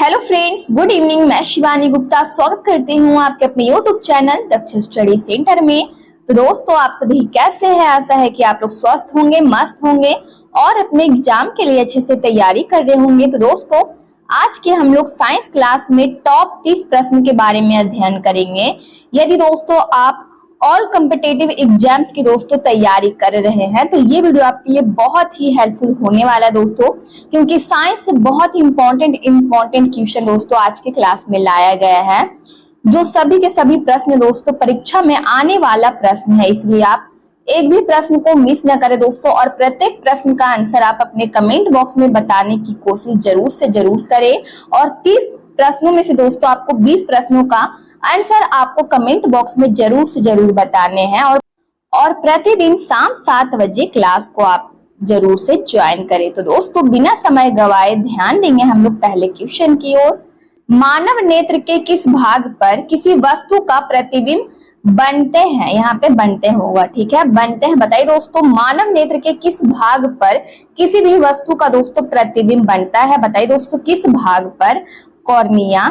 Hello friends, good evening. मैं शिवानी गुप्ता स्वागत करती हूँ आपके अपने यूट्यूब चैनल दक्ष स्टडी सेंटर में। तो दोस्तों, आप सभी कैसे हैं? आशा है कि आप लोग स्वस्थ होंगे, मस्त होंगे और अपने एग्जाम के लिए अच्छे से तैयारी कर रहे होंगे। तो दोस्तों, आज के हम लोग साइंस क्लास में टॉप 30 प्रश्न के बारे में अध्ययन करेंगे। यदि दोस्तों आप ऑल कॉम्पिटिटिव एग्जाम्स की दोस्तों तैयारी कर रहे हैं तो ये वीडियो आपके लिए बहुत ही हेल्पफुल होने वाला है दोस्तों, क्योंकि साइंस से बहुत ही इंपॉर्टेंट क्वेश्चन दोस्तों आज के क्लास में लाया गया है, जो सभी के सभी प्रश्न दोस्तों परीक्षा में आने वाला प्रश्न है। इसलिए आप एक भी प्रश्न को मिस न करें दोस्तों, और प्रत्येक प्रश्न का आंसर आप अपने कमेंट बॉक्स में बताने की कोशिश जरूर से जरूर करें। और 30 प्रश्नों में से दोस्तों आपको 20 प्रश्नों का आंसर आपको कमेंट बॉक्स में जरूर से जरूर बताने हैं। और प्रतिदिन शाम 7 बजे क्लास को आप जरूर से ज्वाइन करें। तो दोस्तों, बिना समय गवाए ध्यान देंगे हम लोग पहले क्वेश्चन की ओर। मानव नेत्र के किस भाग पर किसी वस्तु का प्रतिबिंब बनते हैं? यहाँ पे बनते होगा, ठीक है, बनते हैं। बताइए दोस्तों, मानव नेत्र के किस भाग पर किसी भी वस्तु का दोस्तों प्रतिबिंब बनता है? बताइए दोस्तों, किस भाग पर? कॉर्निया,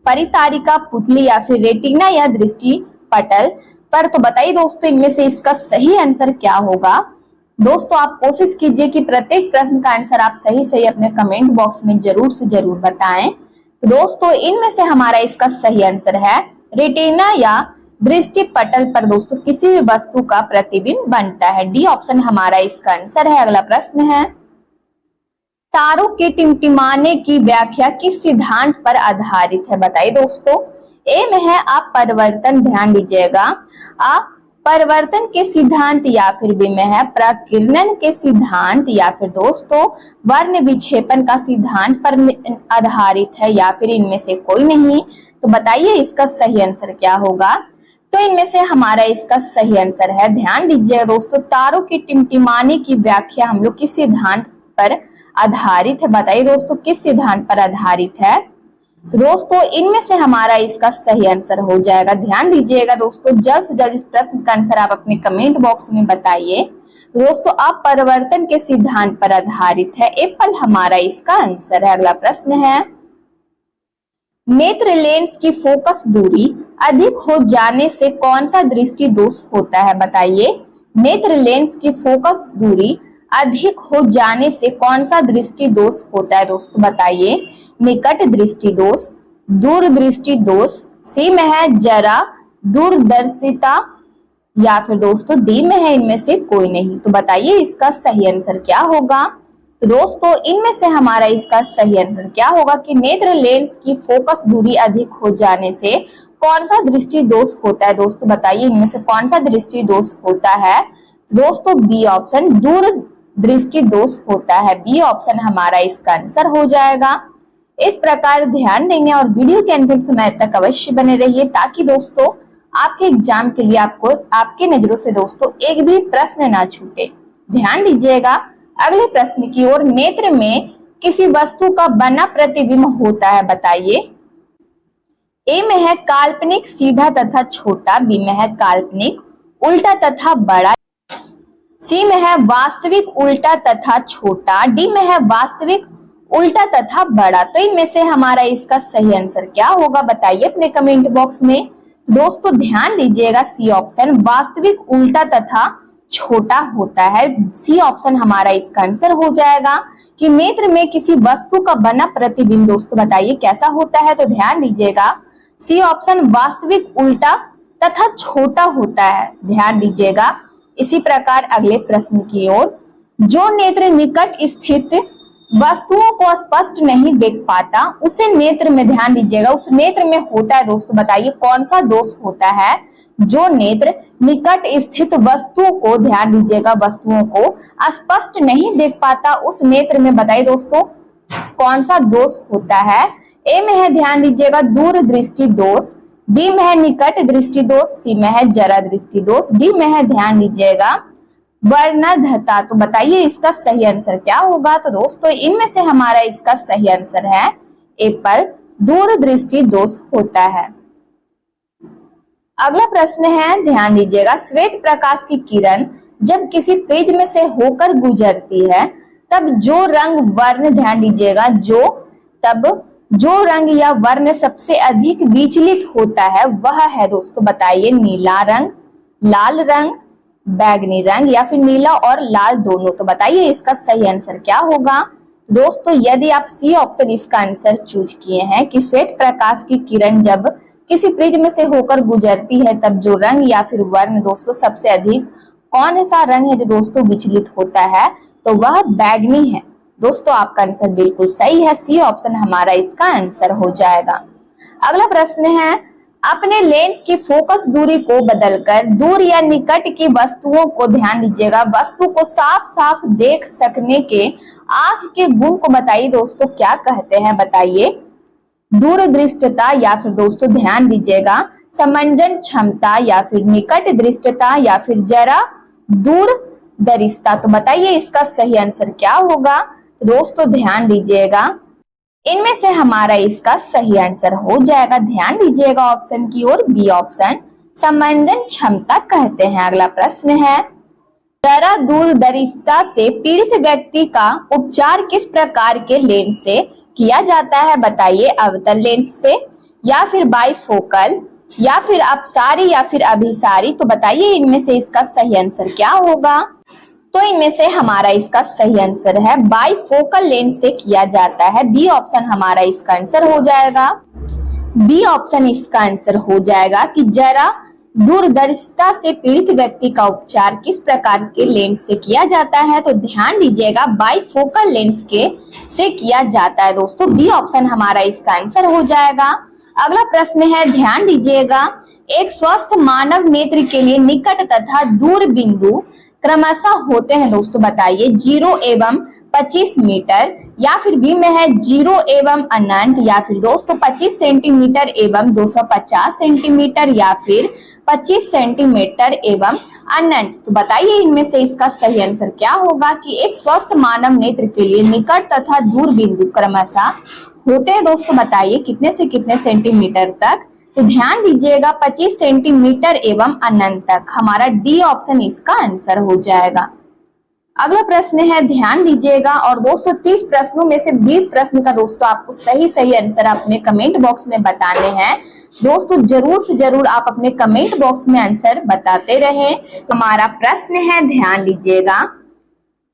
परितारिका, पुतली या फिर रेटिना या दृष्टि पटल पर। तो बताइए दोस्तों, इनमें से इसका सही आंसर क्या होगा? दोस्तों, आप कोशिश कीजिए कि प्रत्येक प्रश्न का आंसर आप सही अपने कमेंट बॉक्स में जरूर से जरूर बताएं। तो दोस्तों, इनमें से हमारा इसका सही आंसर है रेटिना या दृष्टि पटल पर दोस्तों किसी भी वस्तु का प्रतिबिंब बनता है। डी ऑप्शन हमारा इसका आंसर है। अगला प्रश्न है, तारों के टिमटिमाने की व्याख्या किस सिद्धांत पर आधारित है? बताइए दोस्तों। ए में है आप परिवर्तन, ध्यान दीजिएगा, आप परिवर्तन के सिद्धांत, या फिर बी में है प्रकीर्णन के सिद्धांत, या फिर दोस्तों वर्ण विक्षेपण का सिद्धांत पर आधारित है, या फिर इनमें से कोई नहीं। तो बताइए इसका सही आंसर क्या होगा? तो इनमें से हमारा इसका सही आंसर है, ध्यान दीजिएगा दोस्तों, तारों के टिमटिमाने की व्याख्या हम लोग किस सिद्धांत पर आधारित है? बताइए दोस्तों, किस सिद्धांत पर आधारित है? तो दोस्तों, इनमें से हमारा इसका सही आंसर हो जाएगा, ध्यान दीजिएगा दोस्तों, जल्द से जल्द इस प्रश्न का आंसर आप अपने कमेंट बॉक्स में बताइए। तो दोस्तों, अपरिवर्तन के सिद्धांत पर आधारित है, एप्पल हमारा इसका आंसर है। अगला प्रश्न है, नेत्र लेंस की फोकस दूरी अधिक हो जाने से कौन सा दृष्टि दोष होता है? बताइए, नेत्र लेंस की फोकस दूरी अधिक हो जाने से कौन सा दृष्टि दोष होता है दोस्तों? बताइए, निकट दृष्टि दोष, दूर दृष्टि दोष, सी में है जरा दूरदर्शिता, या फिर दोस्तों डी में है इनमें से कोई नहीं। तो बताइए इसका सही आंसर क्या होगा? तो दोस्तों, इनमें से हमारा इसका सही आंसर क्या होगा कि नेत्र लेंस की फोकस दूरी अधिक हो जाने से कौन सा दृष्टि दोष होता है? दोस्तों बताइए, इनमें से कौन सा दृष्टि दोष होता है? तो दोस्तों बी ऑप्शन, दूर दृष्टि दोष होता है। बी ऑप्शन हमारा इसका आंसर हो जाएगा। इस प्रकार ध्यान देंगे और वीडियो के अंतिम समय तक अवश्य बने रहिए, ताकि दोस्तों आपके एग्जाम के लिए आपको आपके नजरों से दोस्तों एक भी प्रश्न ना छूटे। ध्यान दीजिएगा अगले प्रश्न की ओर। नेत्र में किसी वस्तु का बना प्रतिबिंब होता है? बताइए। ए में है काल्पनिक सीधा तथा छोटा, बी में है काल्पनिक उल्टा तथा बड़ा, सी में है वास्तविक उल्टा तथा छोटा, डी में है वास्तविक उल्टा तथा बड़ा। तो इनमें से हमारा इसका सही आंसर क्या होगा? बताइए अपने कमेंट बॉक्स में। तो दोस्तों ध्यान दीजिएगा, सी ऑप्शन वास्तविक उल्टा तथा छोटा होता है। सी ऑप्शन हमारा इसका आंसर हो जाएगा कि नेत्र में किसी वस्तु का बना प्रतिबिंब दोस्तों बताइए कैसा होता है? तो ध्यान दीजिएगा, सी ऑप्शन वास्तविक उल्टा तथा छोटा होता है। ध्यान दीजिएगा। इसी प्रकार अगले प्रश्न की ओर, जो नेत्र निकट स्थित वस्तुओं को स्पष्ट नहीं देख पाता उसे नेत्र में, ध्यान दीजिएगा, उस नेत्र में होता है दोस्तों बताइए कौन सा दोष होता है? जो नेत्र निकट स्थित वस्तुओं को, ध्यान दीजिएगा, वस्तुओं को स्पष्ट नहीं देख पाता उस नेत्र में बताइए दोस्तों कौन सा दोष होता है? ए में है, ध्यान दीजिएगा, दूर दृष्टि दोष, बी में है निकट दृष्टि दोष, सी में है जरा दृष्टि दोष, डी में है, ध्यान दीजिएगा, वर्णधता। तो बताइए इसका सही आंसर क्या होगा? तो दोस्तों इनमें से हमारा इसका सही आंसर है एप्पल, दूर दृष्टि दोष होता है। अगला प्रश्न है, ध्यान दीजिएगा, श्वेत प्रकाश की किरण जब किसी प्रिज्म से होकर गुजरती है तब जो रंग वर्ण, ध्यान दीजिएगा, जो तब जो रंग या वर्ण सबसे अधिक विचलित होता है वह है दोस्तों बताइए नीला रंग, लाल रंग, बैगनी रंग या फिर नीला और लाल दोनों। तो बताइए इसका सही आंसर क्या होगा। दोस्तों यदि आप सी ऑप्शन इसका आंसर चूज किए हैं कि श्वेत प्रकाश की किरण जब किसी प्रिज्म से होकर गुजरती है तब जो रंग या फिर वर्ण दोस्तों सबसे अधिक कौन सा रंग है जो दोस्तों विचलित होता है, तो वह बैगनी है। दोस्तों आपका आंसर बिल्कुल सही है, सी ऑप्शन हमारा इसका आंसर हो जाएगा। अगला प्रश्न है, अपने लेंस की फोकस दूरी को बदलकर दूर या निकट की वस्तुओं को, ध्यान दीजिएगा, वस्तु को साफ साफ देख सकने के आंख के गुण को बताइए दोस्तों क्या कहते हैं। बताइए दूरदृष्टता या फिर दोस्तों ध्यान दीजिएगा समंजन क्षमता या फिर निकट दृष्टता या फिर जरा दूरदर्शिता। तो बताइए इसका सही आंसर क्या होगा। तो दोस्तों ध्यान दीजिएगा इनमें से हमारा इसका सही आंसर हो जाएगा, ध्यान दीजिएगा ऑप्शन की ओर, बी ऑप्शन समंजन क्षमता कहते हैं। अगला प्रश्न है, जरा दूरदर्शिता से पीड़ित व्यक्ति का उपचार किस प्रकार के लेंस से किया जाता है। बताइए अवतल लेंस से या फिर बाइफोकल या फिर अपसारी या फिर अभिसारी। तो बताइए इनमें से इसका सही आंसर क्या होगा। तो इनमें से हमारा इसका सही आंसर है बाइफोकल लेंस से किया जाता है, बी ऑप्शन हमारा इसका आंसर हो जाएगा। बी ऑप्शन इसका आंसर हो जाएगा कि जरा दूरदर्शिता से पीड़ित व्यक्ति का उपचार किस प्रकार के लेंस से किया जाता है। तो ध्यान दीजिएगा बाइफोकल लेंस के से किया जाता है दोस्तों, बी ऑप्शन हमारा इसका आंसर हो जाएगा। अगला प्रश्न है, ध्यान दीजिएगा एक स्वस्थ मानव नेत्र के लिए निकट तथा दूर बिंदु क्रमशः होते हैं दोस्तों। बताइए 0 एवं 25 मीटर या फिर बी में है 0 एवं अनंत या फिर दोस्तों 25 सेंटीमीटर एवं 250 सेंटीमीटर या फिर 25 सेंटीमीटर एवं अनंत। तो बताइए इनमें से इसका सही आंसर क्या होगा कि एक स्वस्थ मानव नेत्र के लिए निकट तथा दूर बिंदु क्रमशः होते हैं दोस्तों। बताइए कितने से कितने सेंटीमीटर तक। तो ध्यान दीजिएगा 25 सेंटीमीटर एवं अनंत तक, हमारा डी ऑप्शन इसका आंसर हो जाएगा। अगला प्रश्न है, ध्यान दीजिएगा और दोस्तों 30 प्रश्नों में से 20 प्रश्न का दोस्तों आपको सही सही आंसर अपने कमेंट बॉक्स में बताने हैं। दोस्तों जरूर से जरूर आप अपने कमेंट बॉक्स में आंसर बताते रहें। तो हमारा प्रश्न है, ध्यान दीजिएगा,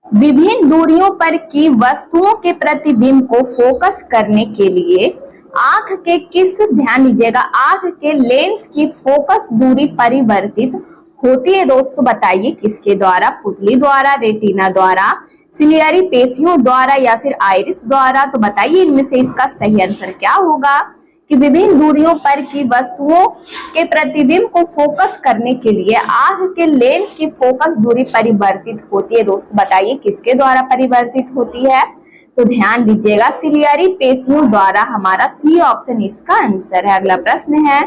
विभिन्न दूरियों पर की वस्तुओं के प्रतिबिंब को फोकस करने के लिए आंख के किस, ध्यान दीजिएगा, आंख के लेंस की फोकस दूरी परिवर्तित होती है दोस्तों। बताइए किसके द्वारा, पुतली द्वारा, रेटिना द्वारा, सिलियरी पेशियों द्वारा या फिर आइरिस द्वारा। तो बताइए इनमें से इसका सही आंसर क्या होगा कि विभिन्न दूरियों पर की वस्तुओं के प्रतिबिंब को फोकस करने के लिए आंख के लेंस की फोकस दूरी परिवर्तित होती है दोस्तों। बताइए किसके द्वारा परिवर्तित होती है। तो ध्यान दीजिएगा सिलियरी पेशियों द्वारा, हमारा सी ऑप्शन इसका आंसर है। अगला प्रश्न है,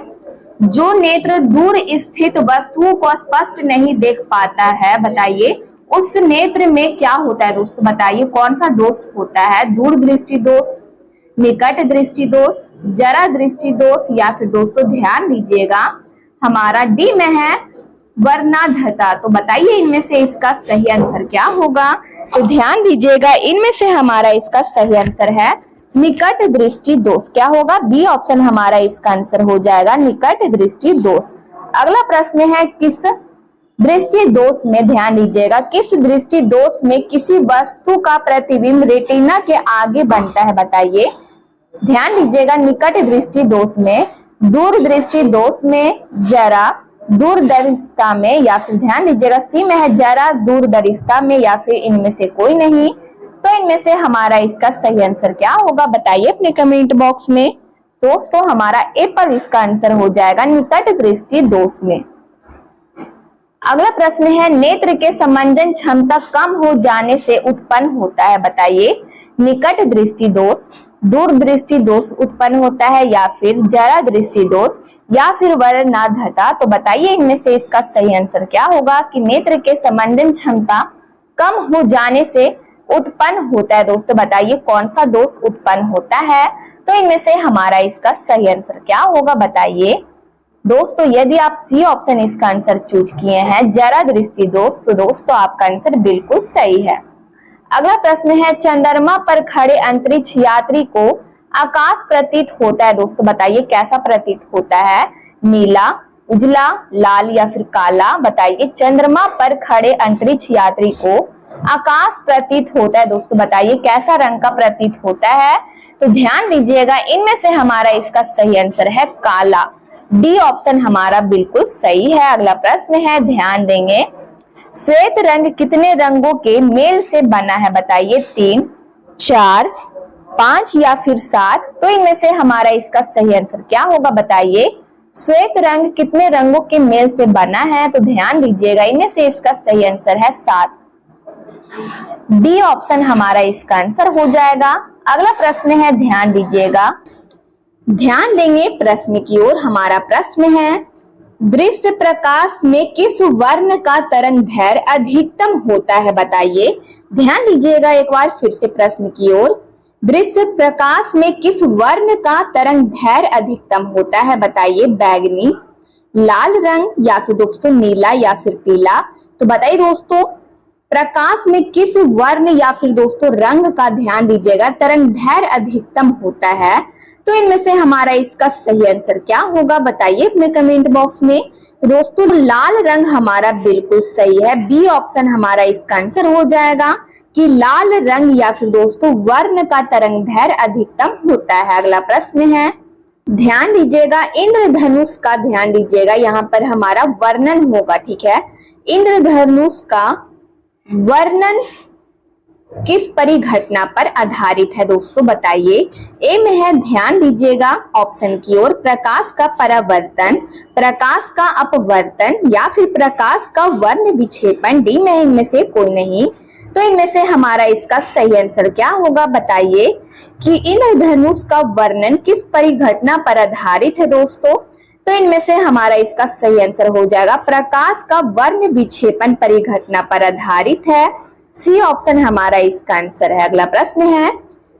जो नेत्र दूर स्थित वस्तुओं को स्पष्ट नहीं देख पाता है, बताइए उस नेत्र में क्या होता है दोस्तों। बताइए कौन सा दोष होता है, दूर दृष्टि दोष, निकट दृष्टि दोष, जरा दृष्टि दोष या फिर दोस्तों ध्यान दीजिएगा हमारा डी में है वर्णांधता। तो बताइए इनमें से इसका सही आंसर क्या होगा। तो ध्यान दीजिएगा इनमें से हमारा इसका सही आंसर है निकट दृष्टि दोष। क्या होगा, बी ऑप्शन हमारा इसका आंसर हो जाएगा, निकट दृष्टि दोष। अगला प्रश्न है, किस दृष्टि दोष में, ध्यान दीजिएगा, किस दृष्टि दोष में किसी वस्तु का प्रतिबिंब रेटिना के आगे बनता है। बताइए ध्यान दीजिएगा निकट दृष्टि दोष में, दूर दृष्टि दोष में, जरा दूरदर्शिता में या फिर ध्यान दीजिएगा सी में है जरा दूरदर्शिता में या फिर इनमें से कोई नहीं। तो इनमें से हमारा इसका सही आंसर क्या होगा बताइए अपने कमेंट बॉक्स में। दोस्तों हमारा एप्पल इसका आंसर हो जाएगा निकट दृष्टि दोष में। अगला प्रश्न है, नेत्र के समंजन क्षमता कम हो जाने से उत्पन्न होता है। बताइए निकट दृष्टि दोष, दूर दृष्टि दोष उत्पन्न होता है या फिर जरा दृष्टि दोष या फिर वर्णांधता। तो बताइए इनमें से इसका सही आंसर क्या होगा कि नेत्र के समंजन क्षमता कम हो जाने से उत्पन्न होता है। दोस्तों बताइए कौन सा दोष उत्पन्न होता है। तो इनमें से हमारा इसका सही आंसर क्या होगा बताइए। दोस्तों यदि आप सी ऑप्शन इसका आंसर चूज किए हैं जरा दृष्टि दोष, तो दोस्तों आपका आंसर बिल्कुल सही है। अगला प्रश्न है, चंद्रमा पर खड़े अंतरिक्ष यात्री को आकाश प्रतीत होता है दोस्तों, बताइए कैसा प्रतीत होता है? नीला, उजला, लाल या फिर काला? बताइए। चंद्रमा पर खड़े अंतरिक्ष यात्री को आकाश प्रतीत होता है दोस्तों, बताइए कैसा रंग का प्रतीत होता है? तो ध्यान दीजिएगा, इनमें से हमारा इसका सही आंसर है काला। डी ऑप्शन हमारा बिल्कुल सही है। अगला प्रश्न है, ध्यान देंगे। श्वेत रंग कितने रंगों के मेल से बना है? बताइए। 3, 4, 5 या फिर 7? तो इनमें से हमारा इसका सही आंसर क्या होगा? बताइए। श्वेत रंग कितने रंगों के मेल से बना है? तो ध्यान दीजिएगा, इनमें से इसका सही आंसर है 7। डी ऑप्शन हमारा इसका आंसर हो जाएगा। अगला प्रश्न है, ध्यान दीजिएगा, ध्यान देंगे प्रश्न की ओर। हमारा प्रश्न है, दृश्य प्रकाश में किस वर्ण का तरंग दैर्घ्य अधिकतम होता है? बताइए। ध्यान दीजिएगा एक बार फिर से प्रश्न की ओर। दृश्य प्रकाश में किस वर्ण का तरंग दैर्घ्य अधिकतम होता है? बताइए। बैगनी, लाल रंग या फिर दोस्तों नीला या फिर पीला? तो बताइए दोस्तों, प्रकाश में किस वर्ण या फिर दोस्तों रंग का, ध्यान दीजिएगा, तरंग दैर्घ्य अधिकतम होता है? तो इनमें से हमारा इसका सही आंसर क्या होगा? बताइए अपने कमेंट बॉक्स में। तो दोस्तों लाल रंग हमारा बिल्कुल सही है। बी ऑप्शन हमारा इसका आंसर हो जाएगा कि लाल रंग या फिर दोस्तों वर्ण का तरंग दैर्घ्य अधिकतम होता है। अगला प्रश्न है, ध्यान दीजिएगा, इंद्रधनुष का, ध्यान दीजिएगा यहाँ पर हमारा वर्णन होगा, ठीक है। इंद्रधनुष का वर्णन किस परिघटना पर आधारित है दोस्तों? बताइए। ए में है, ध्यान दीजिएगा ऑप्शन की ओर, प्रकाश का परावर्तन, प्रकाश का अपवर्तन या फिर प्रकाश का वर्ण विक्षेपण? डी में है इनमें से कोई नहीं। तो इनमें से हमारा इसका सही आंसर क्या होगा? बताइए कि इंद्रधनुष का वर्णन किस परिघटना पर आधारित है दोस्तों? तो इनमें से हमारा इसका सही आंसर हो जाएगा प्रकाश का वर्ण विक्षेपण परिघटना पर आधारित है। सी ऑप्शन हमारा इसका आंसर है। अगला प्रश्न है,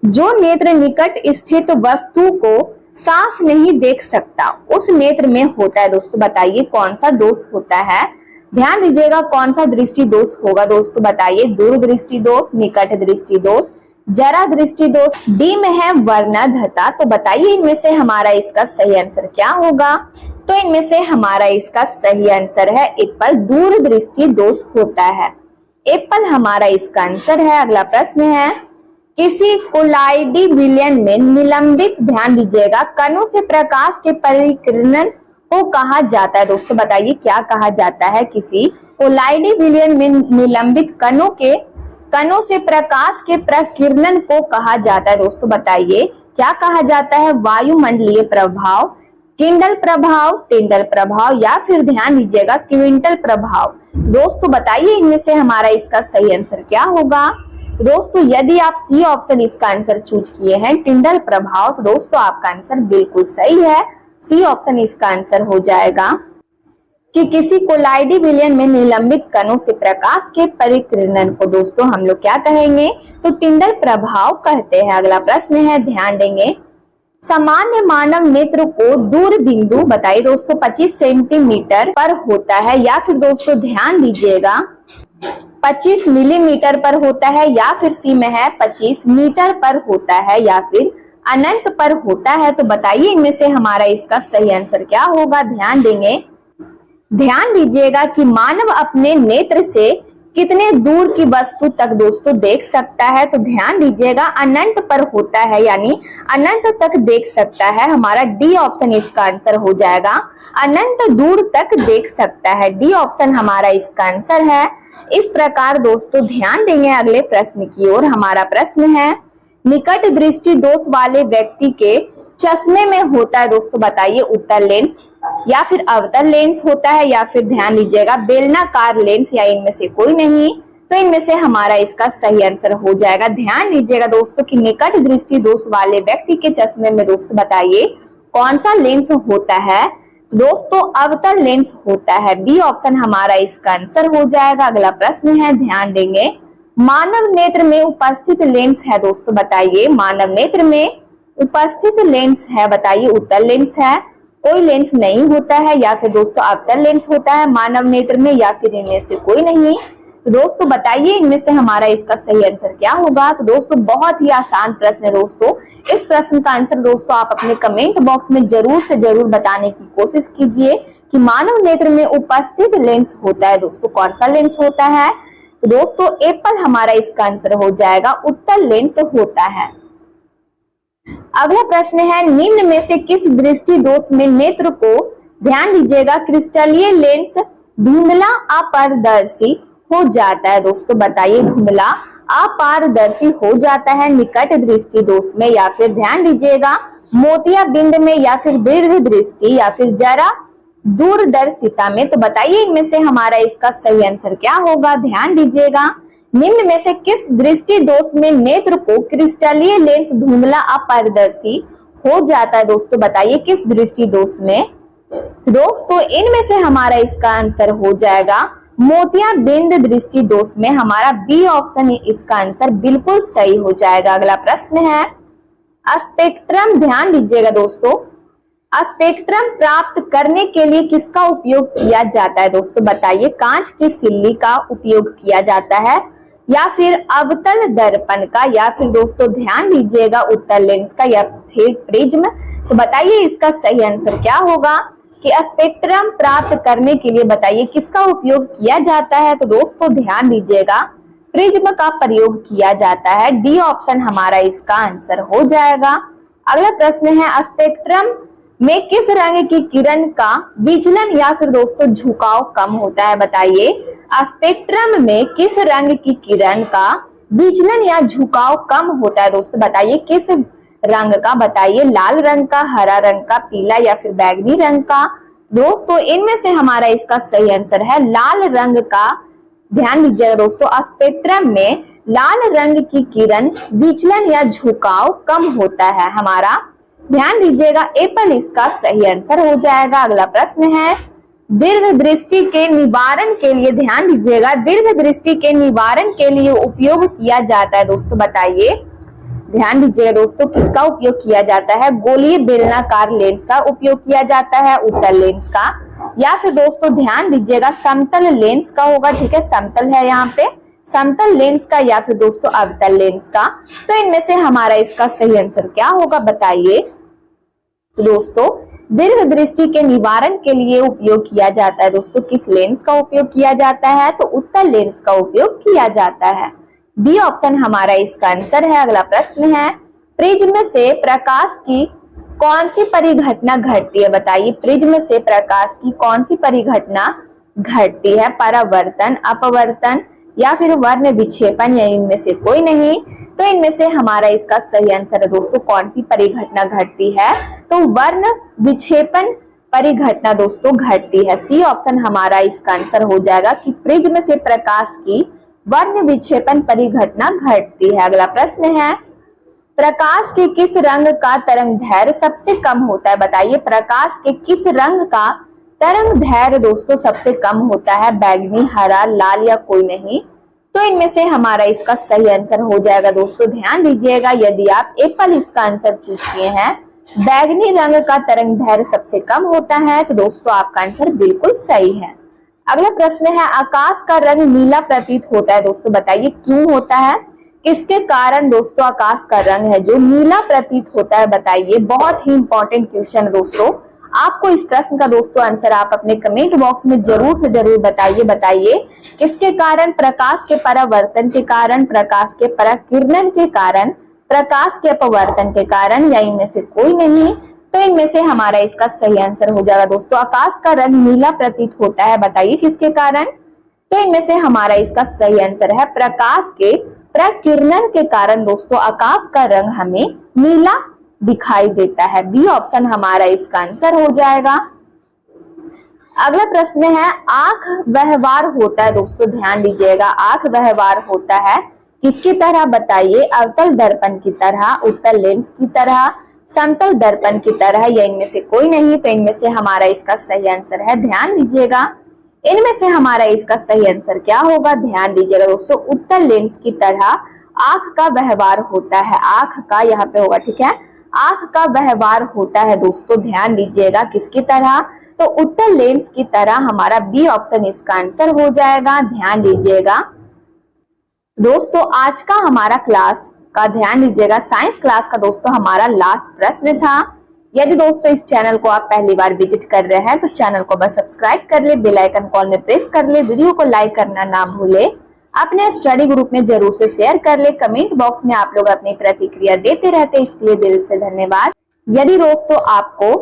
जो नेत्र निकट स्थित वस्तु को साफ नहीं देख सकता उस नेत्र में होता है दोस्तों, बताइए कौन सा दोष होता है? ध्यान दीजिएगा, कौन सा दृष्टि दोष होगा दोस्तों? बताइए। दूर दृष्टि दोष, निकट दृष्टि दोष, जरा दृष्टि दोष? डी में है वर्णधता। तो बताइए इनमें से हमारा इसका सही आंसर क्या होगा? तो इनमें से हमारा इसका सही आंसर है एप्पल, दूर दृष्टि दोष होता है। एप्पल हमारा इसका आंसर है। अगला प्रश्न है, किसी कोलाइडी विलयन में निलंबित, ध्यान दीजिएगा, कणों से प्रकाश के परिकिरण को कहा जाता है दोस्तों? बताइए क्या कहा जाता है? किसी कोलाइडी विलयन में निलंबित कणों से प्रकाश के प्रकिरण को कहा जाता है दोस्तों? बताइए क्या कहा जाता है? वायुमंडलीय प्रभाव, किंडल प्रभाव, टिंडल प्रभाव या फिर ध्यान दीजिएगा क्विंटल प्रभाव? तो दोस्तों बताइए इनमें से हमारा इसका सही आंसर क्या होगा? तो दोस्तों यदि आप सी ऑप्शन इसका आंसर चूज किए हैं टिंडल प्रभाव, तो दोस्तों आपका आंसर बिल्कुल सही है। सी ऑप्शन इसका आंसर हो जाएगा कि किसी कोलाइडी विलयन में निलंबित कणों से प्रकाश के परिकिरण को दोस्तों हम लोग क्या कहेंगे? तो टिंडल प्रभाव कहते हैं। अगला प्रश्न है, ध्यान देंगे, सामान्य मानव नेत्र को दूर बिंदु, बताइए दोस्तों, 25 सेंटीमीटर पर होता है या फिर दोस्तों ध्यान दीजिएगा 25 मिलीमीटर पर होता है या फिर सी में है 25 मीटर पर होता है या फिर अनंत पर होता है? तो बताइए इनमें से हमारा इसका सही आंसर क्या होगा? ध्यान देंगे, ध्यान दीजिएगा कि मानव अपने नेत्र से कितने दूर की वस्तु तक दोस्तों देख सकता है? तो ध्यान दीजिएगा अनंत पर होता है, यानी अनंत तक देख सकता है। हमारा डी ऑप्शन इसका आंसर हो जाएगा, अनंत दूर तक देख सकता है। डी ऑप्शन हमारा इसका आंसर है। इस प्रकार दोस्तों ध्यान देंगे अगले प्रश्न की ओर। हमारा प्रश्न है, निकट दृष्टि दोष वाले व्यक्ति के चश्मे में होता है दोस्तों, बताइए उत्तल लेंस या फिर अवतल लेंस होता है या फिर ध्यान दीजिएगा बेलनाकार लेंस या इनमें से कोई नहीं? तो इनमें से हमारा इसका सही आंसर हो जाएगा। ध्यान दीजिएगा दोस्तों कि निकट दृष्टि दोष वाले व्यक्ति के चश्मे में दोस्तों बताइए कौन सा लेंस होता है? तो दोस्तों अवतल लेंस होता है। बी ऑप्शन हमारा इसका आंसर हो जाएगा। अगला प्रश्न है, ध्यान देंगे, मानव नेत्र में उपस्थित लेंस है दोस्तों, बताइए मानव नेत्र में उपस्थित लेंस है, बताइए उत्तल लेंस है, कोई लेंस नहीं होता है या फिर दोस्तों अवतल लेंस होता है मानव नेत्र में या फिर इनमें से कोई नहीं? तो दोस्तों बताइए इनमें से हमारा इसका सही आंसर क्या होगा। तो दोस्तों बहुत ही आसान प्रश्न है दोस्तों। इस प्रश्न का आंसर दोस्तों आप अपने कमेंट बॉक्स में जरूर से जरूर बताने की कोशिश कीजिए कि मानव नेत्र में उपस्थित लेंस होता है दोस्तों कौन सा लेंस होता है। तो दोस्तों एप्पल हमारा इसका आंसर हो जाएगा, उत्तल लेंस होता है। अगला प्रश्न है, निम्न में से किस दृष्टि दोष में नेत्र को, ध्यान दीजिएगा, क्रिस्टलीय लेंस धुंधला अपारदर्शी हो जाता है। दोस्तों बताइए धुंधला अपारदर्शी हो जाता है निकट दृष्टि दोष में, या फिर ध्यान दीजिएगा मोतियाबिंद में, या फिर दीर्घ दृष्टि, या फिर जरा दूरदर्शिता में। तो बताइए इनमें से हमारा इसका सही आंसर क्या होगा। ध्यान दीजिएगा निम्न में से किस दृष्टि दोष में नेत्र को क्रिस्टलीय लेंस धुंधला अपारदर्शी हो जाता है। दोस्तों बताइए किस दृष्टि दोष में। तो दोस्तों इनमें से हमारा इसका आंसर हो जाएगा मोतियाबिंद दृष्टि दोष में। हमारा बी ऑप्शन इसका आंसर बिल्कुल सही हो जाएगा। अगला प्रश्न है, स्पेक्ट्रम, ध्यान दीजिएगा दोस्तों, स्पेक्ट्रम प्राप्त करने के लिए किसका उपयोग किया जाता है। दोस्तों बताइए कांच की सिल्ली का उपयोग किया जाता है, या फिर अवतल दर्पण का, या फिर दोस्तों ध्यान दीजिएगा उत्तल लेंस का, या फिर प्रिज्म। तो बताइए इसका सही आंसर क्या होगा कि स्पेक्ट्रम प्राप्त करने के लिए बताइए किसका उपयोग किया जाता है। तो दोस्तों ध्यान दीजिएगा प्रिज्म का प्रयोग किया जाता है। डी ऑप्शन हमारा इसका आंसर हो जाएगा। अगला प्रश्न है, स्पेक्ट्रम में किस रंग की किरण का विचलन या फिर दोस्तों झुकाव कम होता है। बताइए स्पेक्ट्रम में किस रंग की किरण का विचलन या झुकाव कम होता है। दोस्तों बताइए किस रंग का, बताइए लाल रंग का, हरा रंग का, पीला, या फिर बैगनी रंग का। दोस्तों इनमें से हमारा इसका सही आंसर है लाल रंग का। ध्यान दीजिएगा दोस्तों स्पेक्ट्रम में लाल रंग की किरण विचलन या झुकाव कम होता है हमारा। ध्यान दीजिएगा एप्पल इसका सही आंसर हो जाएगा। अगला प्रश्न है, दीर्घ दृष्टि के निवारण के लिए, ध्यान दीजिएगा दीर्घ दृष्टि के निवारण के लिए उपयोग किया जाता है। दोस्तों बताइए, ध्यान दीजिएगा दोस्तों किसका उपयोग किया जाता है। गोलीय बेलनाकार लेंस का उपयोग किया जाता है, उत्तल लेंस का, या फिर दोस्तों ध्यान दीजिएगा समतल लेंस का होगा। ठीक है, समतल है यहाँ पे, समतल लेंस का, या फिर दोस्तों अवतल लेंस का। तो इनमें से हमारा इसका सही आंसर क्या होगा बताइए। तो दोस्तों दीर्घ दृष्टि के निवारण के लिए उपयोग किया जाता है दोस्तों किस लेंस का उपयोग किया जाता है। तो उत्तल लेंस का उपयोग किया जाता है। बी ऑप्शन हमारा इसका आंसर है। अगला प्रश्न है, प्रिज्म से प्रकाश की कौन सी परिघटना घटती है। बताइए प्रिज्म से प्रकाश की कौन सी परिघटना घटती है। परावर्तन, अपवर्तन, या फिर वर्ण विक्षेपण, या इनमें से कोई नहीं। तो इनमें से हमारा इसका सही आंसर है दोस्तों कौन सी परिघटना घटती है। तो वर्ण विक्षेपण परिघटना दोस्तों घटती है। सी ऑप्शन हमारा इसका आंसर हो जाएगा कि प्रिज्म से प्रकाश की वर्ण विक्षेपण परिघटना घटती है। अगला प्रश्न है, प्रकाश के किस रंग का तरंग दैर्घ्य सबसे कम होता है। बताइए प्रकाश के किस रंग का तरंग दैर्घ्य दोस्तों सबसे कम होता है। बैगनी, हरा, लाल, या कोई नहीं। तो इनमें से हमारा इसका सही आंसर हो जाएगा दोस्तों। ध्यान दीजिएगा यदि आप एप्पल इसका आंसर चूज किए हैं, बैगनी रंग का तरंग दैर्घ्य सबसे कम होता है, तो दोस्तों आपका आंसर बिल्कुल सही है। अगला प्रश्न है, आकाश का रंग नीला प्रतीत होता है। दोस्तों बताइए क्यों होता है, किसके कारण दोस्तों आकाश का रंग है जो नीला प्रतीत होता है। बताइए, बहुत ही इंपॉर्टेंट क्वेश्चन है दोस्तों। आपको इस प्रश्न का दोस्तों आंसर आप अपने कमेंट बॉक्स में जरूर से जरूर बताइए। बताइए किसके कारण, प्रकाश के परावर्तन के कारण, प्रकाश के पराकिरणन के कारण, प्रकाश के अपवर्तन के कारण, या इनमें से कोई नहीं। तो इनमें से हमारा इसका सही आंसर हो जाएगा दोस्तों आकाश का रंग नीला प्रतीत होता है। बताइए किसके कारण। तो इनमें से हमारा इसका सही आंसर है प्रकाश के प्रकिरणन के कारण दोस्तों आकाश का रंग हमें नीला दिखाई देता है। बी ऑप्शन हमारा इसका आंसर हो जाएगा। अगला प्रश्न है, आंख व्यवहार होता है। दोस्तों ध्यान दीजिएगा, आंख व्यवहार होता है किसकी तरह। बताइए, अवतल दर्पण की तरह, उत्तल लेंस की तरह, समतल दर्पण की तरह, या इनमें से कोई नहीं। तो इनमें से हमारा इसका सही आंसर है, ध्यान दीजिएगा, इनमें से हमारा इसका सही आंसर क्या होगा। ध्यान दीजिएगा दोस्तों, उत्तल लेंस की तरह आंख का व्यवहार होता है। आंख का यहाँ पे होगा, ठीक है, आंख का व्यवहार होता है दोस्तों, ध्यान दीजिएगा किसकी तरह, तो उत्तल लेंस की तरह हमारा बी ऑप्शन इसका आंसर हो जाएगा, ध्यान दीजिएगा। दोस्तों आज का हमारा क्लास का ध्यान दीजिएगा, साइंस क्लास का दोस्तों हमारा लास्ट प्रश्न था। यदि दोस्तों इस चैनल को आप पहली बार विजिट कर रहे हैं तो चैनल को बस सब्सक्राइब कर ले, बेल आइकन कॉल में प्रेस कर ले, वीडियो को लाइक करना ना भूले, अपने स्टडी ग्रुप में जरूर से शेयर कर ले। कमेंट बॉक्स में आप लोग अपनी प्रतिक्रिया देते रहते, इसके लिए दिल से धन्यवाद। यदि दोस्तों आपको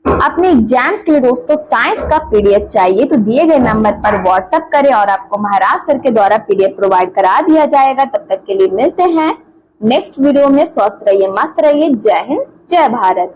अपने एग्जाम्स के लिए दोस्तों साइंस का पीडीएफ चाहिए तो दिए गए नंबर पर व्हाट्सएप करें और आपको महाराज सर के द्वारा पीडीएफ प्रोवाइड करा दिया जाएगा। तब तक के लिए मिलते हैं नेक्स्ट वीडियो में। स्वस्थ रहिए, मस्त रहिए। जय हिंद, जय भारत।